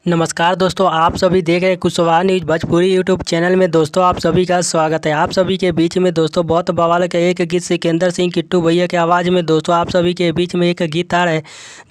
नमस्कार दोस्तों, आप सभी देख रहे हैं Kushwaha news Bhojpuri YouTube channel में। दोस्तों आप सभी का स्वागत है। आप सभी के बीच में दोस्तों बहुत बवाल का एक गीत सिकंदर सिंह किट्टू भैया की आवाज़ में दोस्तों आप सभी के बीच में एक गीत आ रहा है,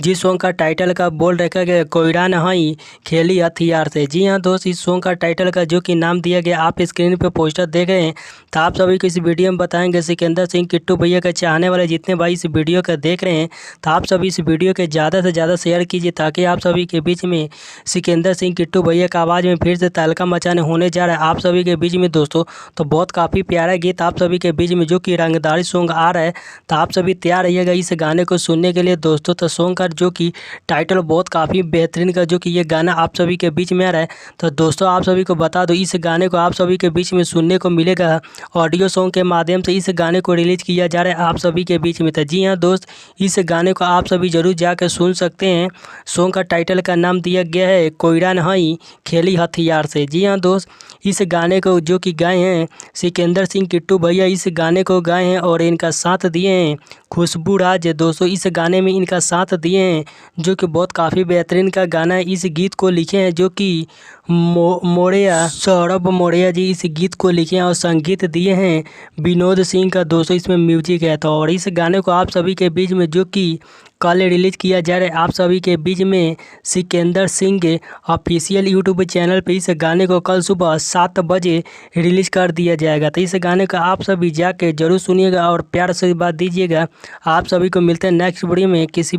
जिस सॉन्ग का टाइटल का बोल रखा गया कोयरा नहीं खेली हथियार से। जी हाँ दोस्त, इस सॉन्ग का टाइटल का जो कि नाम दिया गया आप स्क्रीन पर पोस्टर देख रहे हैं। तो आप सभी को इस वीडियो में बताएंगे सिकंदर सिंह किट्टू भैया के चाहने वाले जितने भाई इस वीडियो को देख रहे हैं, तो आप सभी इस वीडियो के ज़्यादा से ज़्यादा शेयर कीजिए, ताकि आप सभी के बीच में सिकंदर सिंह किट्टू भैया का आवाज़ में फिर से तहलका मचाने होने जा रहा है आप सभी के बीच में दोस्तों। तो बहुत काफ़ी प्यारा गीत आप सभी के बीच में जो कि रंगदारी सॉन्ग आ रहा है, तो आप सभी तैयार रहिएगा इस गाने को सुनने के लिए दोस्तों। तो सॉन्ग का जो कि टाइटल बहुत काफ़ी बेहतरीन का जो कि ये गाना आप सभी के बीच में आ रहा है। तो दोस्तों आप सभी को बता दो, इस गाने को आप सभी के बीच में सुनने को मिलेगा ऑडियो सॉन्ग के माध्यम से। इस गाने को रिलीज किया जा रहा है आप सभी के बीच में। तो जी हाँ दोस्त, इस गाने को आप सभी जरूर जाकर सुन सकते हैं। सॉन्ग का टाइटल का नाम दिया गया है कोयरा नहीं खेली हथियार से। जी हाँ दोस्त, इस गाने को जो कि गाए हैं सिकंदर सिंह किट्टू भैया, इस गाने को गाए हैं और इनका साथ दिए हैं खुशबू राज दोस्तों। इस गाने में इनका साथ दिए हैं जो कि बहुत काफ़ी बेहतरीन का गाना है। इस गीत को लिखे हैं जो कि मोड़िया सौरभ मोड़िया जी इस गीत को लिखे हैं और संगीत दिए हैं विनोद सिंह का दोस्तों। इसमें म्यूजिक है। तो और इस गाने को आप सभी के बीच में जो कि कल रिलीज किया जा रहा है आप सभी के बीच में सिकंदर सिंह के ऑफिशियल यूट्यूब चैनल पे इस गाने को कल सुबह 7 बजे रिलीज कर दिया जाएगा। तो इस गाने का आप सभी जाके जरूर सुनिएगा और प्यार से बात दीजिएगा। आप सभी को मिलते हैं नेक्स्ट वीडियो में किसी